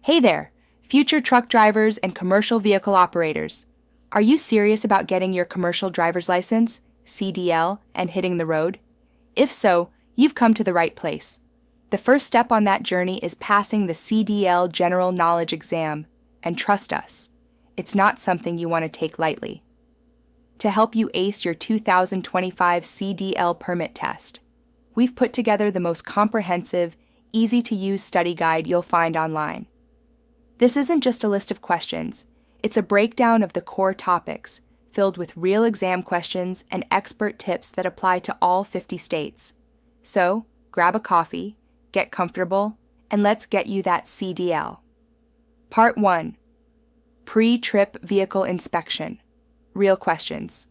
Hey there, future truck drivers and commercial vehicle operators. Are you serious about getting your commercial driver's license, CDL, and hitting the road? If so, you've come to the right place. The first step on that journey is passing the CDL General Knowledge Exam, and trust us, it's not something you want to take lightly. To help you ace your 2025 CDL permit test, we've put together the most comprehensive, easy-to-use study guide you'll find online. This isn't just a list of questions, it's a breakdown of the core topics, filled with real exam questions and expert tips that apply to all 50 states. So, grab a coffee, get comfortable, and let's get you that CDL. Part 1. Pre-trip vehicle inspection. Real questions.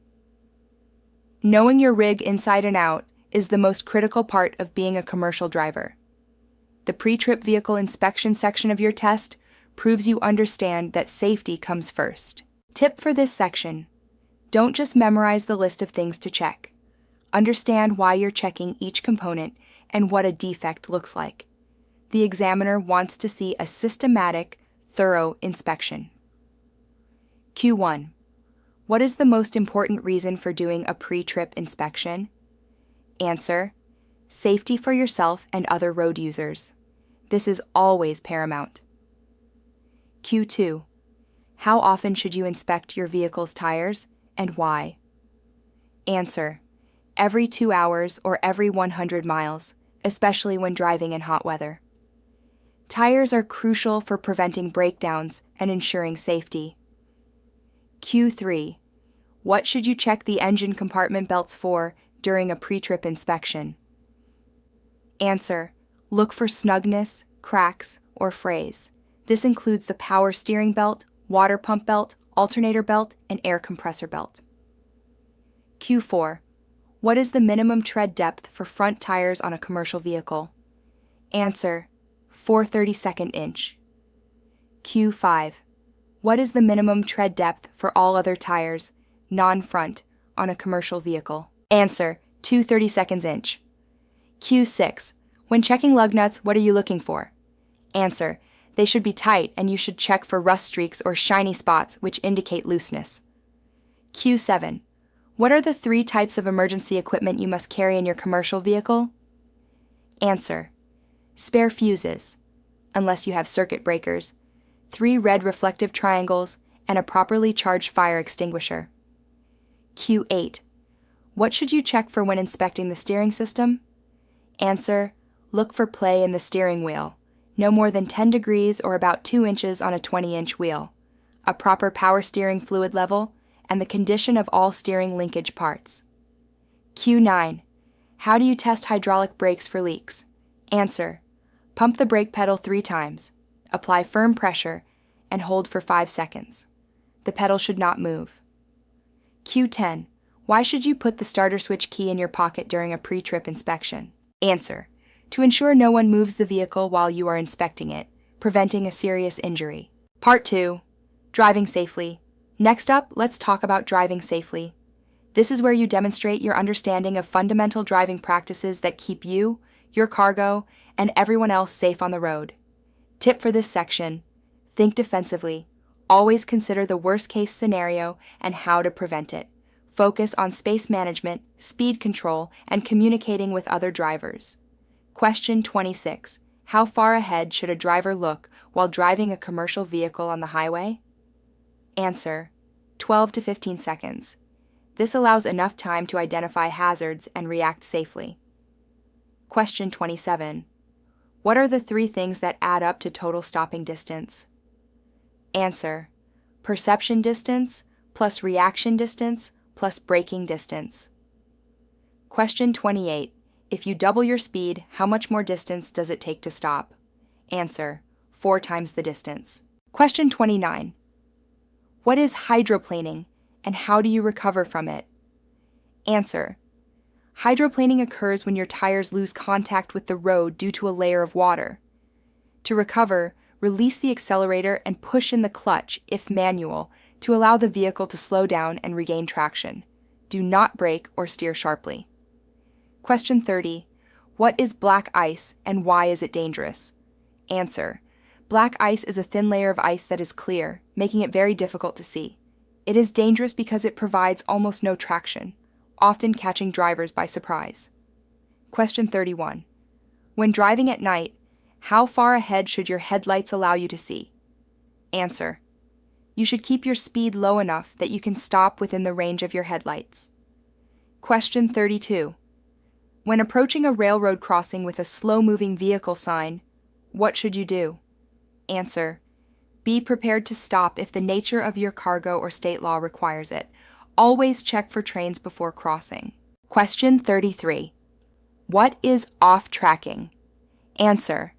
Knowing your rig inside and out is the most critical part of being a commercial driver. The pre-trip vehicle inspection section of your test proves you understand that safety comes first. Tip for this section: don't just memorize the list of things to check. Understand why you're checking each component and what a defect looks like. The examiner wants to see a systematic, thorough inspection. Q1. What is the most important reason for doing a pre-trip inspection? Answer: safety for yourself and other road users. This is always paramount. Q2. How often should you inspect your vehicle's tires, and why? Answer: every 2 hours or every 100 miles, especially when driving in hot weather. Tires are crucial for preventing breakdowns and ensuring safety. Q3. What should you check the engine compartment belts for during a pre-trip inspection? Answer: look for snugness, cracks, or frays. This includes the power steering belt, water pump belt, alternator belt, and air compressor belt. Q4. What is the minimum tread depth for front tires on a commercial vehicle? Answer: 4/32 inch. Q5. What is the minimum tread depth for all other tires, non-front, on a commercial vehicle? Answer: 2/32 inch. Q6. When checking lug nuts, what are you looking for? Answer: they should be tight and you should check for rust streaks or shiny spots which indicate looseness. Q7. What are the 3 types of emergency equipment you must carry in your commercial vehicle? Answer: spare fuses, unless you have circuit breakers, 3 red reflective triangles, and a properly charged fire extinguisher. Q8. What should you check for when inspecting the steering system? Answer: look for play in the steering wheel, no more than 10 degrees or about 2 inches on a 20-inch wheel, a proper power steering fluid level, and the condition of all steering linkage parts. Q9. How do you test hydraulic brakes for leaks? Answer: pump the brake pedal 3 times, apply firm pressure, and hold for 5 seconds. The pedal should not move. Q10. Why should you put the starter switch key in your pocket during a pre-trip inspection? Answer: to ensure no one moves the vehicle while you are inspecting it, preventing a serious injury. Part 2. Driving safely. Next up, let's talk about driving safely. This is where you demonstrate your understanding of fundamental driving practices that keep you, your cargo, and everyone else safe on the road. Tip for this section: think defensively. Always consider the worst-case scenario and how to prevent it. Focus on space management, speed control, and communicating with other drivers. Question 26. How far ahead should a driver look while driving a commercial vehicle on the highway? Answer: 12 to 15 seconds. This allows enough time to identify hazards and react safely. Question 27. What are the 3 things that add up to total stopping distance? Answer: perception distance plus reaction distance plus braking distance. Question 28. If you double your speed, how much more distance does it take to stop? Answer: 4 times the distance. Question 29. What is hydroplaning, and how do you recover from it? Answer: hydroplaning occurs when your tires lose contact with the road due to a layer of water. To recover, release the accelerator and push in the clutch, if manual, to allow the vehicle to slow down and regain traction. Do not brake or steer sharply. Question 30. What is black ice and why is it dangerous? Answer: Black ice is a thin layer of ice that is clear, making it very difficult to see. It is dangerous because it provides almost no traction, often catching drivers by surprise. Question 31. When driving at night, how far ahead should your headlights allow you to see? Answer. You should keep your speed low enough that you can stop within the range of your headlights. Question 32. When approaching a railroad crossing with a slow-moving vehicle sign, what should you do? Answer. Be prepared to stop if the nature of your cargo or state law requires it. Always check for trains before crossing. Question 33. What is off-tracking? Answer.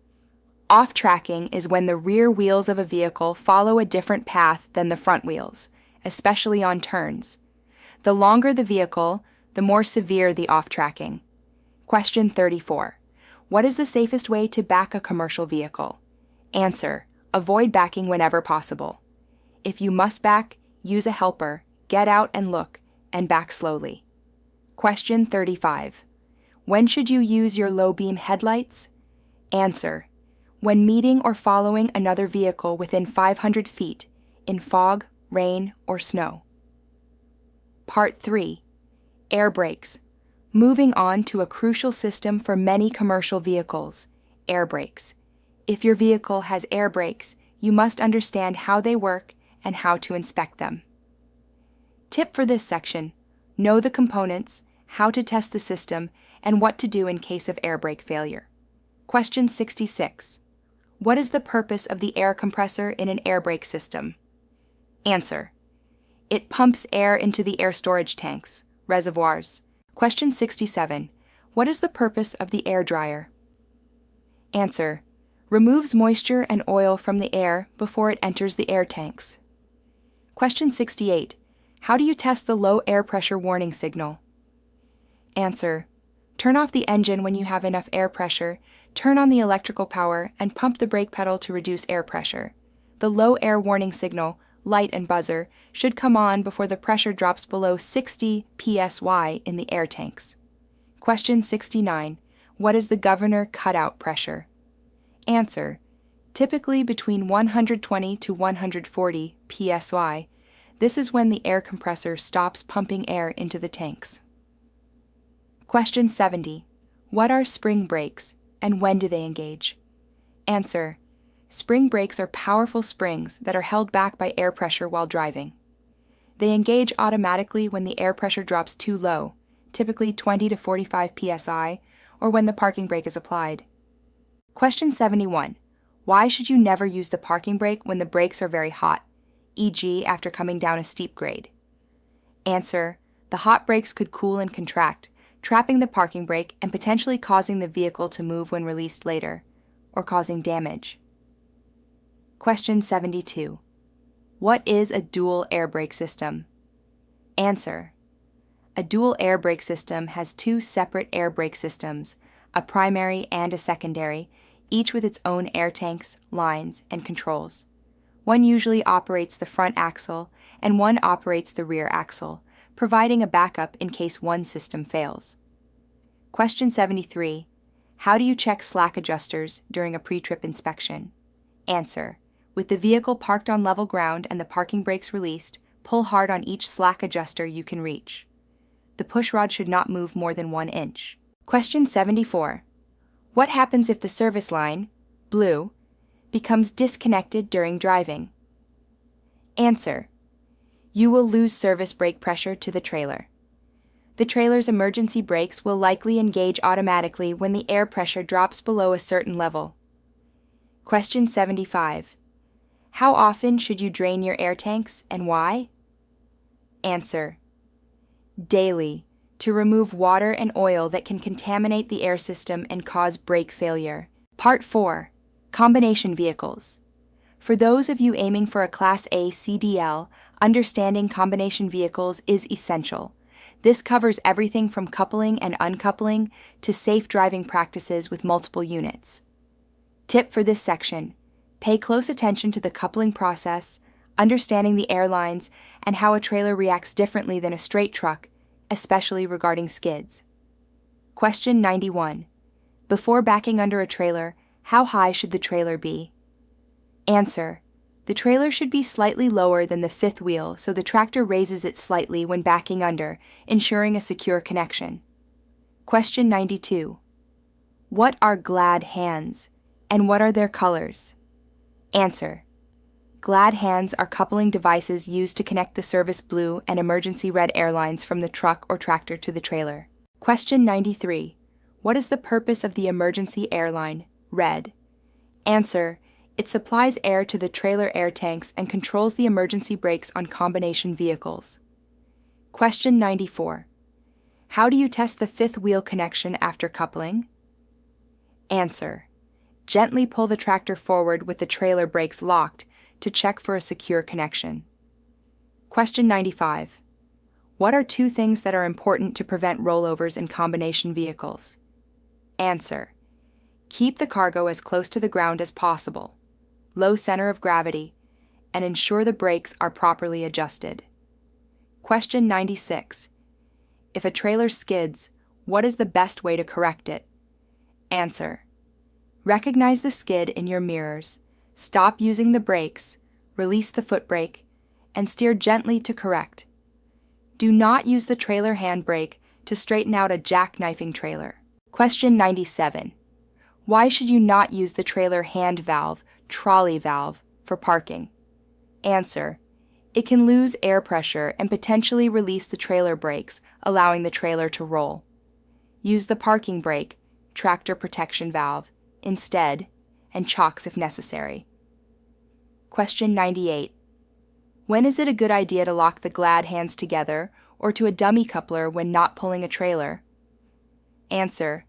Off-tracking is when the rear wheels of a vehicle follow a different path than the front wheels, especially on turns. The longer the vehicle, the more severe the off-tracking. Question 34. What is the safest way to back a commercial vehicle? Answer. Avoid backing whenever possible. If you must back, use a helper, get out and look, and back slowly. Question 35. When should you use your low-beam headlights? Answer. When meeting or following another vehicle within 500 feet, in fog, rain, or snow. Part 3. Air brakes. Moving on to a crucial system for many commercial vehicles, air brakes. If your vehicle has air brakes, you must understand how they work and how to inspect them. Tip for this section: know the components, how to test the system, and what to do in case of air brake failure. Question 66. What is the purpose of the air compressor in an air brake system? Answer. It pumps air into the air storage tanks, reservoirs. Question 67. What is the purpose of the air dryer? Answer. Removes moisture and oil from the air before it enters the air tanks. Question 68. How do you test the low air pressure warning signal? Answer. Turn off the engine when you have enough air pressure, turn on the electrical power, and pump the brake pedal to reduce air pressure. The low air warning signal, light and buzzer, should come on before the pressure drops below 60 psi in the air tanks. Question 69. What is the governor cutout pressure? Answer. Typically between 120 to 140 psi. This is when the air compressor stops pumping air into the tanks. Question 70. What are spring brakes, and when do they engage? Answer. Spring brakes are powerful springs that are held back by air pressure while driving. They engage automatically when the air pressure drops too low, typically 20 to 45 psi, or when the parking brake is applied. Question 71. Why should you never use the parking brake when the brakes are very hot, e.g. after coming down a steep grade? Answer. The hot brakes could cool and contract, trapping the parking brake and potentially causing the vehicle to move when released later, or causing damage. Question 72. What is a dual air brake system? Answer. A dual air brake system has two separate air brake systems, a primary and a secondary, each with its own air tanks, lines, and controls. One usually operates the front axle, and one operates the rear axle, providing a backup in case one system fails. Question 73. How do you check slack adjusters during a pre-trip inspection? Answer. With the vehicle parked on level ground and the parking brakes released, pull hard on each slack adjuster you can reach. The pushrod should not move more than 1 inch. Question 74. What happens if the service line, blue, becomes disconnected during driving? Answer. You will lose service brake pressure to the trailer. The trailer's emergency brakes will likely engage automatically when the air pressure drops below a certain level. Question 75. How often should you drain your air tanks and why? Answer. Daily, to remove water and oil that can contaminate the air system and cause brake failure. Part 4. Combination vehicles. For those of you aiming for a Class A CDL, understanding combination vehicles is essential. This covers everything from coupling and uncoupling to safe driving practices with multiple units. Tip for this section: pay close attention to the coupling process, understanding the airlines, and how a trailer reacts differently than a straight truck, especially regarding skids. Question 91. Before backing under a trailer, how high should the trailer be? Answer: the trailer should be slightly lower than the fifth wheel, so the tractor raises it slightly when backing under, ensuring a secure connection. Question 92. What are glad hands, and what are their colors? Answer: glad hands are coupling devices used to connect the service blue and emergency red air lines from the truck or tractor to the trailer. Question 93. What is the purpose of the emergency air line, red? Answer: it supplies air to the trailer air tanks and controls the emergency brakes on combination vehicles. Question 94. How do you test the fifth wheel connection after coupling? Answer: gently pull the tractor forward with the trailer brakes locked to check for a secure connection. Question 95. What are two things that are important to prevent rollovers in combination vehicles? Answer: keep the cargo as close to the ground as possible, low center of gravity, and ensure the brakes are properly adjusted. Question 96. If a trailer skids, what is the best way to correct it? Answer: recognize the skid in your mirrors, stop using the brakes, release the foot brake, and steer gently to correct. Do not use the trailer handbrake to straighten out a jackknifing trailer. Question 97. Why should you not use the trailer hand valve, trolley valve, for parking? Answer: it can lose air pressure and potentially release the trailer brakes, allowing the trailer to roll. Use the parking brake, tractor protection valve, instead, and chocks if necessary. Question 98. When is it a good idea to lock the glad hands together or to a dummy coupler when not pulling a trailer? Answer: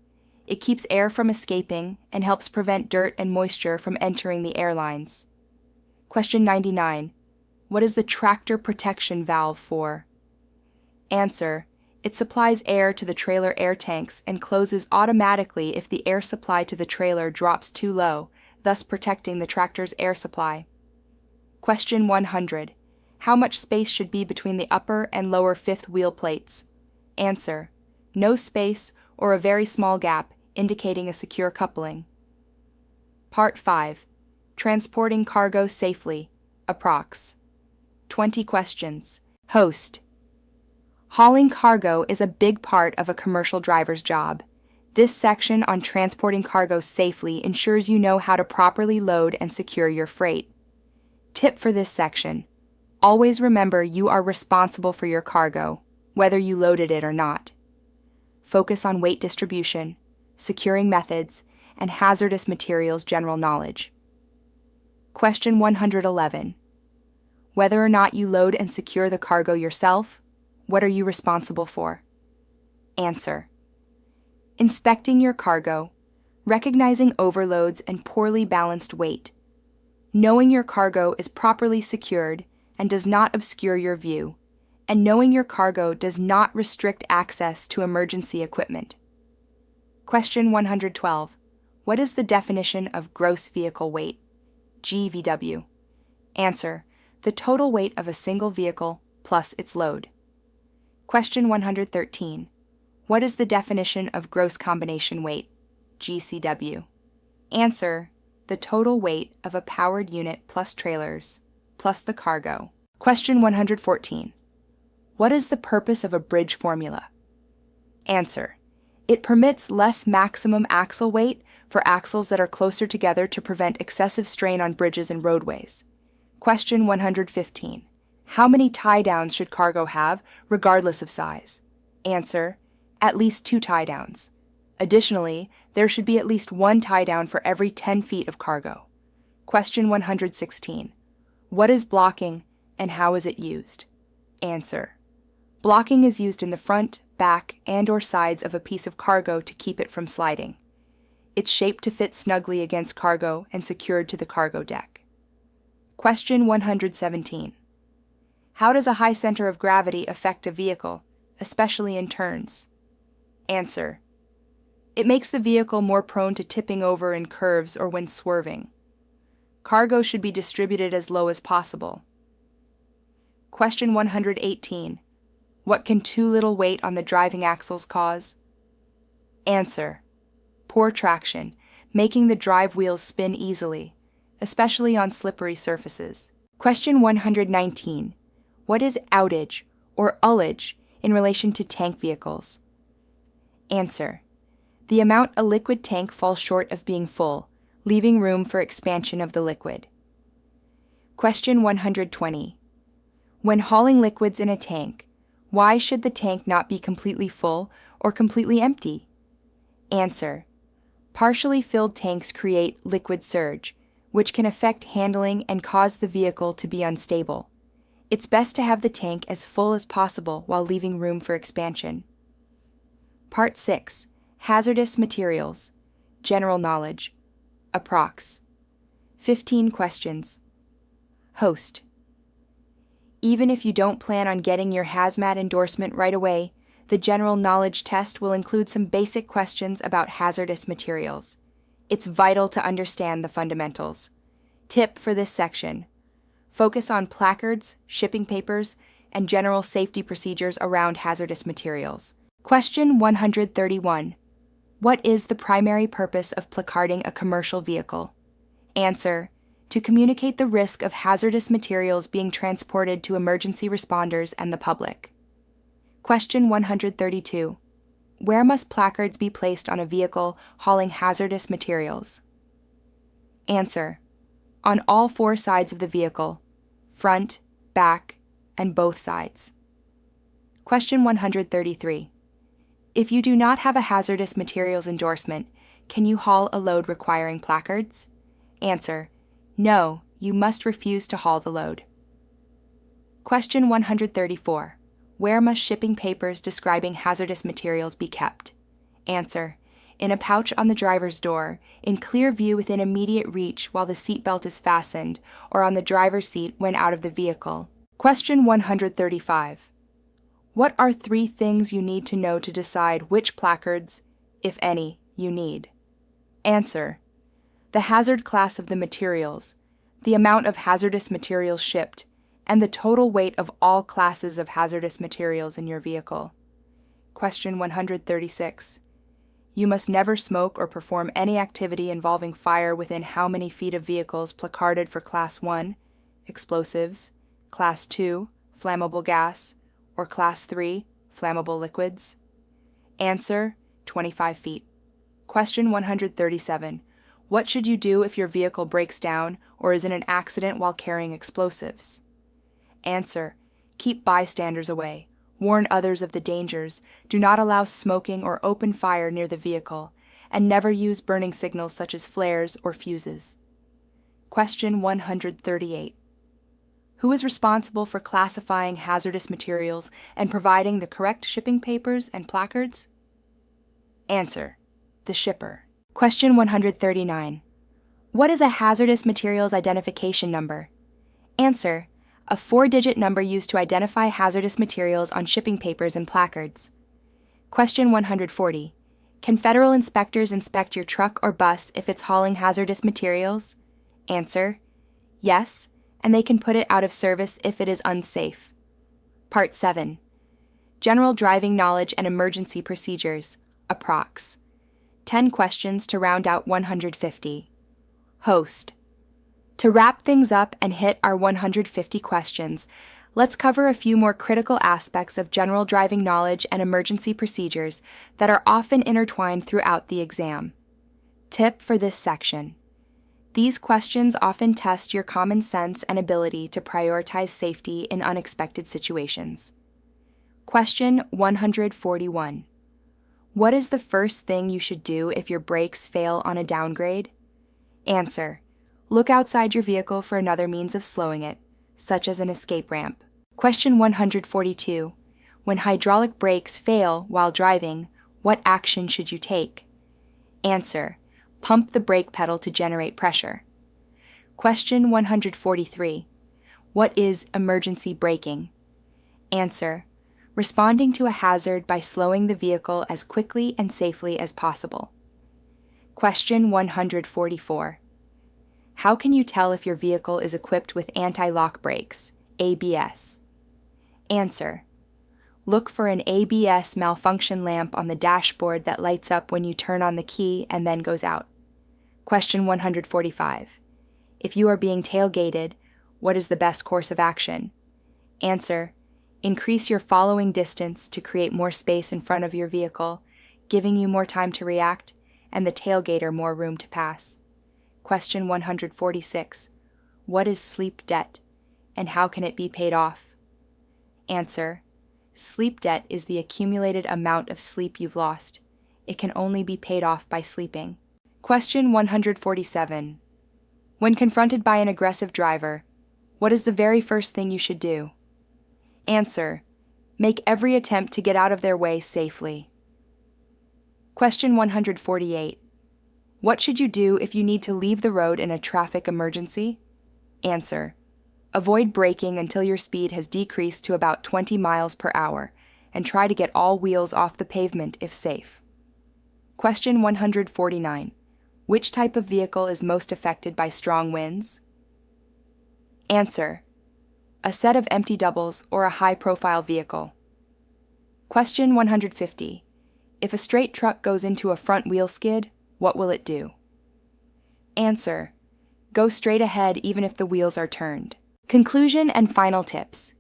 it keeps air from escaping and helps prevent dirt and moisture from entering the air lines. Question 99. What is the tractor protection valve for? Answer: it supplies air to the trailer air tanks and closes automatically if the air supply to the trailer drops too low, thus protecting the tractor's air supply. Question 100. How much space should be between the upper and lower fifth wheel plates? Answer: no space or a very small gap, indicating a secure coupling. Part 5. Transporting cargo safely. Approx. 20 questions. Host. Hauling cargo is a big part of a commercial driver's job. This section on transporting cargo safely ensures you know how to properly load and secure your freight. Tip for this section: always remember you are responsible for your cargo, whether you loaded it or not. Focus on weight distribution, securing methods, and hazardous materials general knowledge. Question 111. Whether or not you load and secure the cargo yourself, what are you responsible for? Answer: inspecting your cargo, recognizing overloads and poorly balanced weight, knowing your cargo is properly secured and does not obscure your view, and knowing your cargo does not restrict access to emergency equipment. Question 112. What is the definition of gross vehicle weight? GVW. Answer: the total weight of a single vehicle plus its load. Question 113. What is the definition of gross combination weight? GCW. Answer: the total weight of a powered unit plus trailers, plus the cargo. Question 114. What is the purpose of a bridge formula? Answer: it permits less maximum axle weight for axles that are closer together to prevent excessive strain on bridges and roadways. Question 115. How many tie-downs should cargo have, regardless of size? Answer: at least 2 tie-downs. Additionally, there should be at least 1 tie-down for every 10 feet of cargo. Question 116. What is blocking and how is it used? Answer: blocking is used in the front, back, and/or sides of a piece of cargo to keep it from sliding. It's shaped to fit snugly against cargo and secured to the cargo deck. Question 117. How does a high center of gravity affect a vehicle, especially in turns? Answer: it makes the vehicle more prone to tipping over in curves or when swerving. Cargo should be distributed as low as possible. Question 118. What can too little weight on the driving axles cause? Answer: poor traction, making the drive wheels spin easily. especially on slippery surfaces. Question 119. What is outage or ullage in relation to tank vehicles? Answer. The amount a liquid tank falls short of being full, leaving room for expansion of the liquid. Question 120. When hauling liquids in a tank, why should the tank not be completely full or completely empty? Answer. Partially filled tanks create liquid surge, which can affect handling and cause the vehicle to be unstable. It's best to have the tank as full as possible while leaving room for expansion. Part 6. Hazardous materials. General knowledge. Approx. 15 questions. Host. Even if you don't plan on getting your HazMat endorsement right away, the general knowledge test will include some basic questions about hazardous materials. It's vital to understand the fundamentals. Tip for this section. Focus on placards, shipping papers, and general safety procedures around hazardous materials. Question 131. What is the primary purpose of placarding a commercial vehicle? Answer. To communicate the risk of hazardous materials being transported to emergency responders and the public. Question 132. Where must placards be placed on a vehicle hauling hazardous materials? Answer. On all 4 sides of the vehicle, front, back, and both sides. Question 133. If you do not have a hazardous materials endorsement, can you haul a load requiring placards? Answer. No, you must refuse to haul the load. Question 134. Where must shipping papers describing hazardous materials be kept? Answer. In a pouch on the driver's door, in clear view within immediate reach while the seatbelt is fastened, or on the driver's seat when out of the vehicle. Question 135. What are 3 things you need to know to decide which placards, if any, you need? Answer. The hazard class of the materials, the amount of hazardous materials shipped, and the total weight of all classes of hazardous materials in your vehicle. Question 136. You must never smoke or perform any activity involving fire within how many feet of vehicles placarded for Class 1, explosives, Class 2, flammable gas, or Class 3, flammable liquids? Answer, 25 feet. Question 137. What should you do if your vehicle breaks down or is in an accident while carrying explosives? Answer. Keep bystanders away. Warn others of the dangers. Do not allow smoking or open fire near the vehicle, and never use burning signals such as flares or fuses. Question 138. Who is responsible for classifying hazardous materials and providing the correct shipping papers and placards? Answer. The shipper. Question 139. What is a hazardous materials identification number? Answer. A 4-digit number used to identify hazardous materials on shipping papers and placards. Question 140. Can federal inspectors inspect your truck or bus if it's hauling hazardous materials? Answer. Yes, and they can put it out of service if it is unsafe. Part 7. General driving knowledge and emergency procedures. Approx. 10 questions to round out 150. Host. To wrap things up and hit our 150 questions, let's cover a few more critical aspects of general driving knowledge and emergency procedures that are often intertwined throughout the exam. Tip for this section. These questions often test your common sense and ability to prioritize safety in unexpected situations. Question 141. What is the first thing you should do if your brakes fail on a downgrade? Answer. Look outside your vehicle for another means of slowing it, such as an escape ramp. Question 142. When hydraulic brakes fail while driving, what action should you take? Answer. Pump the brake pedal to generate pressure. Question 143. What is emergency braking? Answer. Responding to a hazard by slowing the vehicle as quickly and safely as possible. Question 144. How can you tell if your vehicle is equipped with anti-lock brakes, ABS? Answer. Look for an ABS malfunction lamp on the dashboard that lights up when you turn on the key and then goes out. Question 145. If you are being tailgated, what is the best course of action? Answer: increase your following distance to create more space in front of your vehicle, giving you more time to react, and the tailgater more room to pass. Question 146. What is sleep debt, and how can it be paid off? Answer: sleep debt is the accumulated amount of sleep you've lost. It can only be paid off by sleeping. Question 147. When confronted by an aggressive driver, what is the very first thing you should do? Answer: make every attempt to get out of their way safely. Question 148. What should you do if you need to leave the road in a traffic emergency? Answer: avoid braking until your speed has decreased to about 20 miles per hour, and try to get all wheels off the pavement if safe. Question 149. Which type of vehicle is most affected by strong winds? Answer: a set of empty doubles or a high-profile vehicle. Question 150. If a straight truck goes into a front wheel skid, what will it do? Answer: go straight ahead even if the wheels are turned. Conclusion and final tips.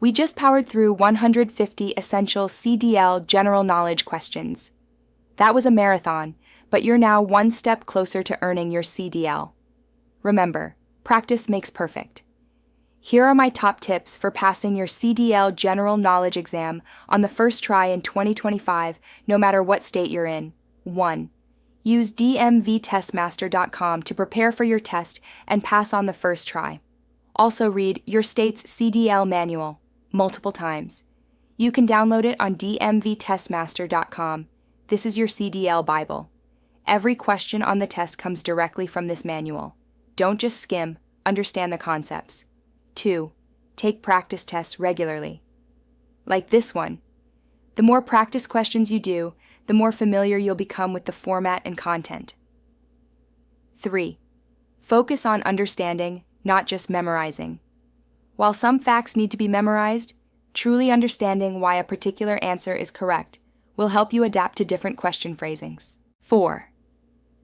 We just powered through 150 essential CDL general knowledge questions. That was a marathon, but you're now one step closer to earning your CDL. Remember, practice makes perfect. Here are my top tips for passing your CDL general knowledge exam on the first try in 2025, no matter what state you're in. 1. Use Dmvtestmaster.com to prepare for your test and pass on the first try. Also read your state's CDL manual multiple times. You can download it on Dmvtestmaster.com. This is your CDL Bible. Every question on the test comes directly from this manual. Don't just skim, understand the concepts. 2. Take practice tests regularly. Like this one. The more practice questions you do, the more familiar you'll become with the format and content. 3. Focus on understanding, not just memorizing. While some facts need to be memorized, truly understanding why a particular answer is correct will help you adapt to different question phrasings. 4.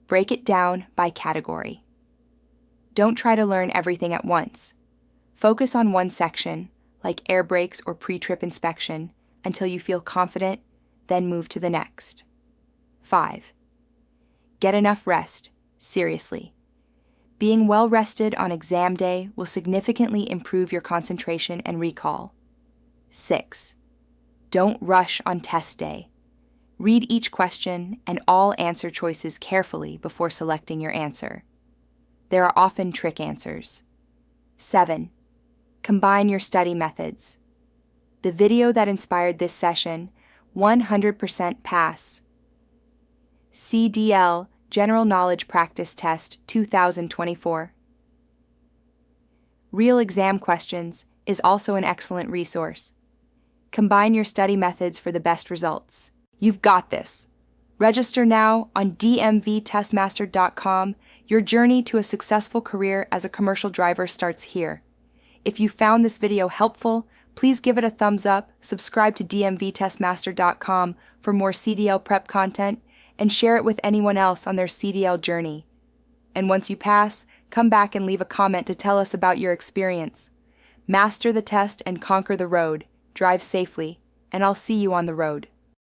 Break it down by category. Don't try to learn everything at once. Focus on one section, like air brakes or pre-trip inspection, until you feel confident, then move to the next. 5. Get enough rest, seriously. Being well rested on exam day will significantly improve your concentration and recall. 6. Don't rush on test day. Read each question and all answer choices carefully before selecting your answer. There are often trick answers. 7. Combine your study methods. The video that inspired this session, 100% Pass. CDL General Knowledge Practice Test 2024. Real Exam Questions is also an excellent resource. Combine your study methods for the best results. You've got this. Register now on Dmvtestmaster.com. Your journey to a successful career as a commercial driver starts here. If you found this video helpful, please give it a thumbs up, subscribe to Dmvtestmaster.com for more CDL prep content, and share it with anyone else on their CDL journey. And once you pass, come back and leave a comment to tell us about your experience. Master the test and conquer the road. Drive safely, and I'll see you on the road.